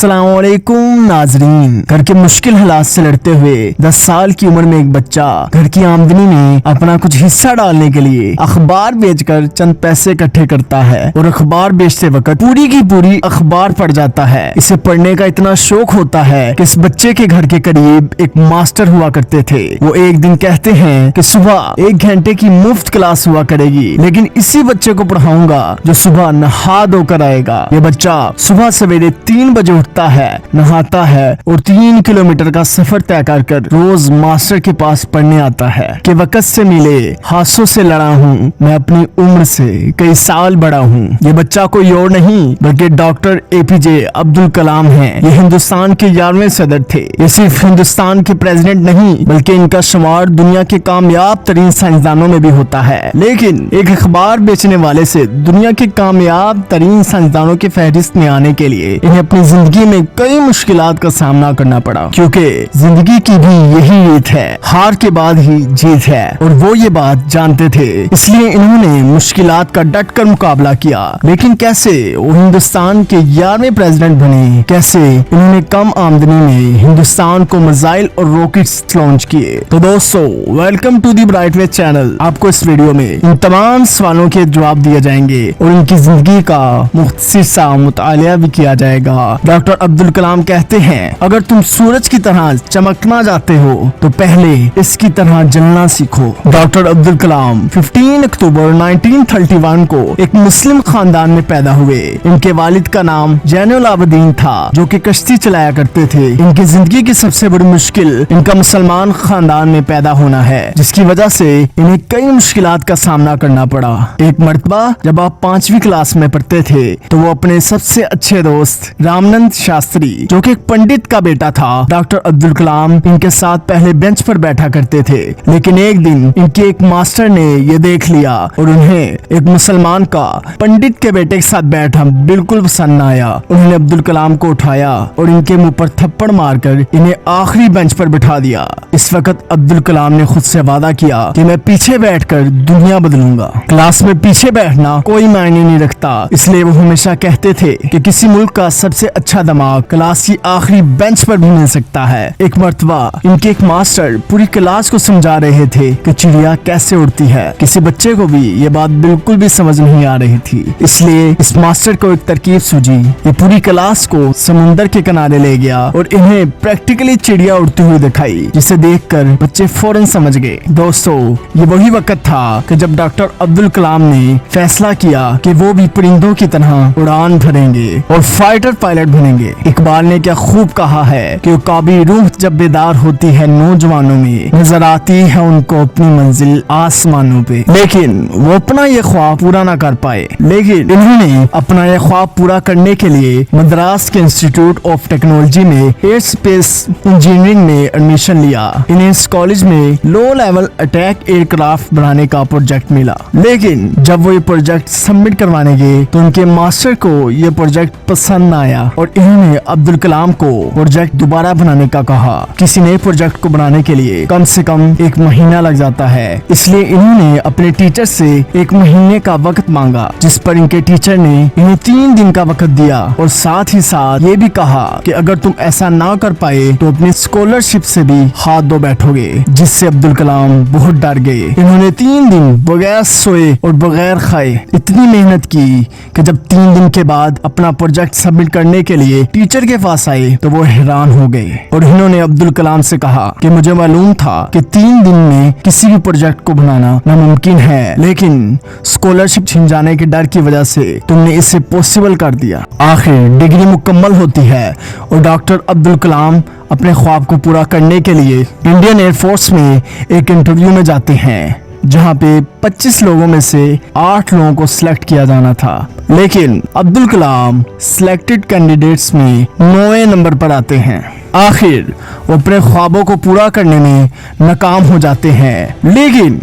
अस्सलाम वालेकुम नाजरीन। घर के मुश्किल हालात से लड़ते हुए 10 साल की उम्र में एक बच्चा घर की आमदनी में अपना कुछ हिस्सा डालने के लिए अखबार बेचकर चंद पैसे इकट्ठे करता है और अखबार बेचते वक्त पूरी की पूरी अखबार पढ़ जाता है। इसे पढ़ने का इतना शौक होता है कि इस बच्चे के घर के करीब एक मास्टर हुआ करते थे। वो एक दिन कहते हैं कि सुबह 1 घंटे की मुफ्त क्लास हुआ करेगी, लेकिन इसी बच्चे को पढ़ाऊंगा जो सुबह नहा धोकर आएगा। ये बच्चा सुबह सवेरे 3 बजे उठता है, नहाता है और 3 किलोमीटर का सफर तय कर रोज मास्टर के पास पढ़ने आता है कि वक्त से मिले हादसों से लड़ा हूँ, मैं अपनी उम्र से कई साल बड़ा हूँ। ये बच्चा कोई और नहीं बल्कि डॉक्टर APJ अब्दुल कलाम है। ये हिंदुस्तान के 11वें सदर थे। ये सिर्फ हिंदुस्तान के प्रेसिडेंट नहीं बल्कि इनका शुमार दुनिया के कामयाब तरीन साइंसदानों में भी होता है। लेकिन एक अखबार बेचने वाले से दुनिया के कामयाब तरीन साइंसदानों की फहरिस्त में आने के लिए इन्हें अपनी जिंदगी में कई मुश्किलात का सामना करना पड़ा, क्योंकि जिंदगी की भी यही रीत है, हार के बाद ही जीत है और वो ये बात जानते थे। इसलिए इन्होंने मुश्किलात का डट कर मुकाबला किया। लेकिन कैसे वो हिंदुस्तान के 11वें प्रेसिडेंट बने, कैसे इन्होंने कम आमदनी में हिंदुस्तान को मिसाइल और रॉकेट्स लॉन्च किए। तो दोस्तों, welcome to the bright way channel. आपको इस वीडियो में इन तमाम सवालों के जवाब दिए जाएंगे और इनकी जिंदगी का मुख्तसर सा मुतालिया भी किया जाएगा। डॉक्टर अब्दुल कलाम कहते हैं, अगर तुम सूरज की तरह चमकना चाहते हो तो पहले इसकी तरह जलना सीखो। डॉक्टर अब्दुल कलाम 15 अक्टूबर 1931 को एक मुस्लिम खानदान में पैदा हुए। इनके वालिद का नाम जैनुल आबदीन था, जो कि कश्ती चलाया करते थे। इनकी जिंदगी की सबसे बड़ी मुश्किल इनका मुसलमान खानदान में पैदा होना है, जिसकी वजह से इन्हें कई मुश्किलात का सामना करना पड़ा। एक मर्तबा जब आप 5वीं क्लास में पढ़ते थे तो वो अपने सबसे अच्छे दोस्त रामनंद शास्त्री, जो कि एक पंडित का बेटा था, डॉक्टर अब्दुल कलाम इनके साथ पहले बेंच पर बैठा करते थे। लेकिन एक दिन इनके एक मास्टर ने ये देख लिया और उन्हें एक मुसलमान का पंडित के बेटे के साथ बैठा बिल्कुल पसंद न आया। उन्होंने अब्दुल कलाम को उठाया और इनके मुंह पर थप्पड़ मारकर इन्हें आखिरी बेंच पर बिठा दिया। इस वक्त अब्दुल कलाम ने खुद से वादा किया कि मैं पीछे बैठकर दुनिया बदलूंगा। क्लास में पीछे बैठना कोई मायने नहीं रखता, इसलिए वो हमेशा कहते थे कि किसी मुल्क का सबसे अच्छा दिमाग क्लास की आखिरी बेंच पर भी मिल सकता है। एक मर्तबा इनके एक मास्टर पूरी क्लास को समझा रहे थे कि चिड़िया कैसे उड़ती है। किसी बच्चे को भी ये बात बिल्कुल भी समझ नहीं आ रही थी, इसलिए इस मास्टर को एक तरकीब सूझी। ये पूरी क्लास को समुंदर के किनारे ले गया और इन्हें प्रैक्टिकली चिड़िया उड़ती हुई दिखाई, जिसे देखकर बच्चे फौरन समझ गए। दोस्तों, ये वही वक्त था कि जब डॉक्टर अब्दुल कलाम ने फैसला किया कि वो भी परिंदों की तरह उड़ान भरेंगे और फाइटर पायलट बनेंगे। इकबाल ने क्या खूब कहा है कि काबी रूह जब बेदार होती है नौजवानों में, नजर आती है उनको अपनी मंजिल आसमानों पे। लेकिन वो अपना ये ख्वाब पूरा ना कर पाए। लेकिन इन्होंने अपना ये ख्वाब पूरा करने के लिए मद्रास के इंस्टीट्यूट ऑफ टेक्नोलॉजी में एयर स्पेस इंजीनियरिंग में एडमिशन लिया। इन्हें इस कॉलेज में लो लेवल अटैक एयरक्राफ्ट बनाने का प्रोजेक्ट मिला। लेकिन जब वो ये प्रोजेक्ट सबमिट करवाने गए तो उनके मास्टर को ये प्रोजेक्ट पसंद न आया और इन्होंने अब्दुल कलाम को प्रोजेक्ट दोबारा बनाने का कहा। किसी नए प्रोजेक्ट को बनाने के लिए कम से कम 1 महीना लग जाता है, इसलिए इन्होंने अपने टीचर से 1 महीने का वक्त मांगा, जिस पर इनके टीचर ने इन्हें 3 दिन का वक्त दिया और साथ ही साथ ये भी कहा कि अगर तुम ऐसा ना कर पाए तो अपनी स्कॉलरशिप से भी हाथ धो बैठोगे, जिससे अब्दुल कलाम बहुत डर गए। इन्होंने 3 दिन बगैर सोए और बगैर खाए इतनी मेहनत की कि जब 3 दिन के बाद अपना प्रोजेक्ट सबमिट करने के लिए टीचर के पास आए तो वो हैरान हो गए और इन्होंने अब्दुल कलाम से कहा कि मुझे मालूम था कि 3 दिन में किसी भी प्रोजेक्ट को बनाना नामुमकिन है, लेकिन स्कॉलरशिप छिन जाने के डर की वजह से तुमने इसे पॉसिबल कर दिया। आखिर डिग्री मुकम्मल होती है और डॉक्टर अब्दुल कलाम अपने ख्वाब को पूरा करने के लिए इंडियन एयरफोर्स में एक इंटरव्यू में जाते हैं, जहां पे 25 लोगों में से 8 लोगों को सिलेक्ट किया जाना था। लेकिन अब्दुल कलाम सिलेक्टेड कैंडिडेट्स में 9वें नंबर पर आते हैं। आखिर वो अपने ख्वाबों को पूरा करने में नाकाम हो जाते हैं। लेकिन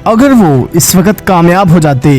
अगर वो इस वक्त कामयाब हो जाते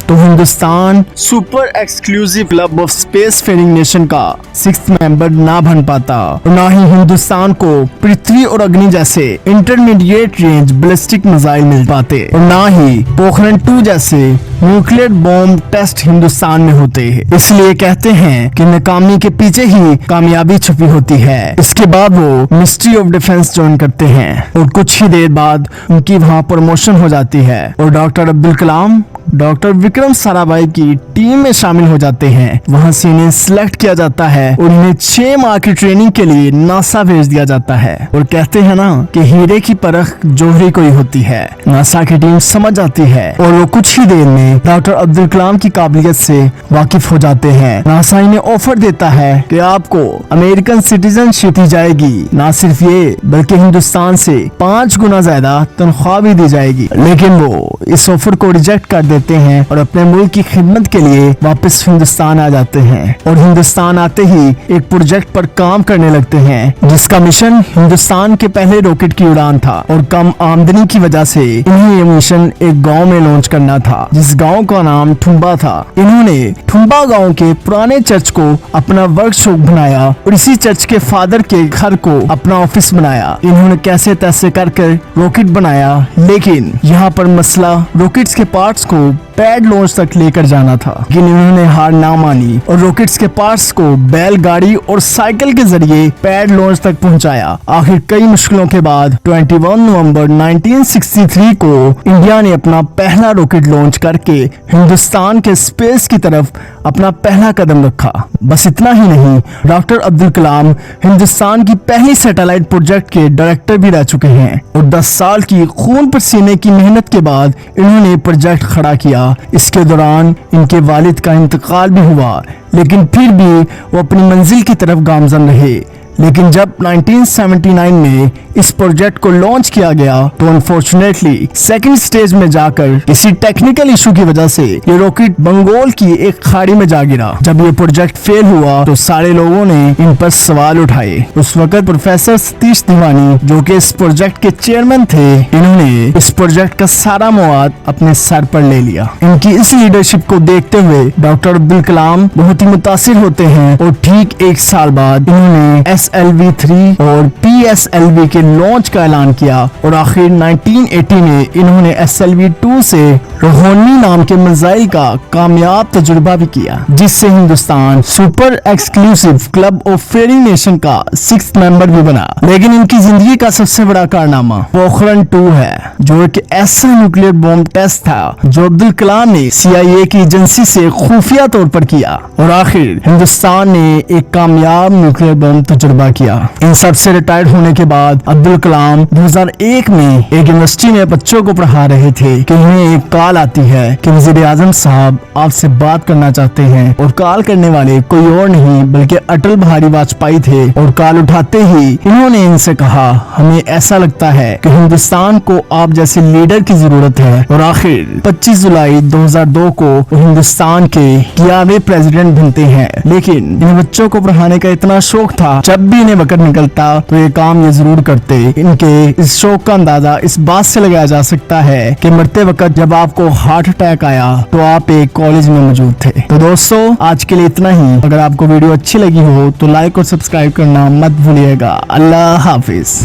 तो Hindustan super exclusive club of space faring nation का 6th मेंबर ना बन पाता और ना ही हिंदुस्तान को पृथ्वी और अग्नि जैसे इंटरमीडिएट रेंज बैलिस्टिक मिसाइल मिल पाते और ना ही पोखरण 2 जैसे न्यूक्लियर बॉम्ब टेस्ट हिंदुस्तान में होते। इसलिए कहते हैं कि नाकामी के पीछे ही कामयाबी छुपी होती है। इसके बाद वो मिनिस्ट्री ऑफ डिफेंस ज्वाइन करते हैं और कुछ ही देर बाद उनकी वहाँ प्रमोशन हो जाती है और डॉक्टर अब्दुल कलाम डॉक्टर विक्रम साराभाई की टीम में शामिल हो जाते हैं। वहाँ से इन्हें सिलेक्ट किया जाता है और इन्हें 6 माह की ट्रेनिंग के लिए नासा भेज दिया जाता है। और कहते हैं ना कि हीरे की परख जौहरी को ही होती है। नासा की टीम समझ जाती है और वो कुछ ही देर में डॉक्टर अब्दुल कलाम की काबिलियत से वाकिफ हो जाते हैं। नासा इन्हें ऑफर देता है कि आपको अमेरिकन सिटीजनशिप दी जाएगी। न सिर्फ ये बल्कि हिंदुस्तान से 5 गुना ज्यादा तनख्वाह भी दी जाएगी। लेकिन वो इस ऑफर को रिजेक्ट कर देते हैं और अपने मुल्क की खिदमत के लिए वापस हिंदुस्तान आ जाते हैं। और हिंदुस्तान आते ही एक प्रोजेक्ट पर काम करने लगते हैं जिसका मिशन हिंदुस्तान के पहले रॉकेट की उड़ान था और कम आमदनी की वजह से इन्हें ये मिशन एक गांव में लॉन्च करना था जिस गांव का नाम ठुम्बा था। इन्होंने ठुम्बा गांव के पुराने चर्च को अपना वर्कशॉप बनाया और इसी चर्च के फादर के घर को अपना ऑफिस बनाया। इन्होंने कैसे तैसे करके रॉकेट बनाया, लेकिन यहाँ पर मसला रॉकेट्स के पार्ट्स को पैड लॉन्च तक लेकर जाना था। लेकिन इन्होंने हार ना मानी और रॉकेट्स के पार्ट्स को बैलगाड़ी और साइकिल के जरिए पैड लॉन्च तक पहुंचाया। आखिर कई मुश्किलों के बाद 21 नवंबर 1963 को इंडिया ने अपना पहला रॉकेट लॉन्च करके हिंदुस्तान के स्पेस की तरफ अपना पहला कदम रखा। बस इतना ही नहीं, डॉक्टर अब्दुल कलाम हिंदुस्तान की पहली सैटेलाइट प्रोजेक्ट के डायरेक्टर भी रह चुके हैं और 10 साल की खून पसीने की मेहनत के बाद इन्होंने प्रोजेक्ट खड़ा किया। इसके दौरान इनके वालिद का इंतकाल भी हुआ, लेकिन फिर भी वो अपनी मंजिल की तरफ गामजन रहे। लेकिन जब 1979 में इस प्रोजेक्ट को लॉन्च किया गया तो अनफॉर्चुनेटली सेकंड स्टेज में जाकर किसी टेक्निकल इशू की वजह से ये रॉकेट बंगाल की एक खाड़ी में जा गिरा। जब ये प्रोजेक्ट फेल हुआ तो सारे लोगों ने इन पर सवाल उठाए। उस वक्त प्रोफेसर सतीश तिवारी जो कि इस प्रोजेक्ट के चेयरमैन थे, इन्होंने इस प्रोजेक्ट का सारा मवाद अपने सर पर ले लिया। इनकी इस लीडरशिप को देखते हुए डॉक्टर अब्दुल कलाम बहुत ही मुतासिर होते हैं और ठीक 1 साल बाद इन्होंने SLV-3 और PSLV के लॉन्च का ऐलान किया और आखिर 1980 में इन्होंने SLV-2 से रोहनी नाम के मिसाइल का कामयाब तजुर्बा भी किया, जिससे Hindustan super exclusive club of faring nation का 6th मेंबर भी बना। लेकिन इनकी जिंदगी का सबसे बड़ा कारनामा पोखरण 2 है, जो एक ऐसा न्यूक्लियर बॉम्ब टेस्ट था जो अब्दुल कलाम ने CIA की एजेंसी से खुफिया तौर पर किया और आखिर हिंदुस्तान ने एक कामयाब न्यूक्लियर बॉम्ब तजुर्बा किया। इन सब से रिटायर्ड होने के बाद अब्दुल कलाम 2001 में एक यूनिवर्सिटी में बच्चों को पढ़ा रहे थे कि उन्हें एक कॉल आती है कि वज़ीर आज़म साहब आपसे बात करना चाहते हैं। और कॉल करने वाले कोई और नहीं बल्कि अटल बिहारी वाजपेयी थे। और कॉल उठाते ही इन्होंने इनसे कहा, हमें ऐसा लगता है कि हिंदुस्तान को आप जैसे लीडर की जरूरत है। और आखिर 25 जुलाई 2002 को हिंदुस्तान के 11वें प्रेसिडेंट बनते हैं। लेकिन इन बच्चों को पढ़ाने का इतना शौक था, जब भी इन्हें वक्त निकलता तो ये काम ये जरूर करते। इनके इस शौक का अंदाजा इस बात से लगाया जा सकता है कि मरते वक्त जब आपको हार्ट अटैक आया तो आप एक कॉलेज में मौजूद थे। तो दोस्तों आज के लिए इतना ही। अगर आपको वीडियो अच्छी लगी हो तो लाइक और सब्सक्राइब करना मत भूलिएगा। अल्लाह हाफिज।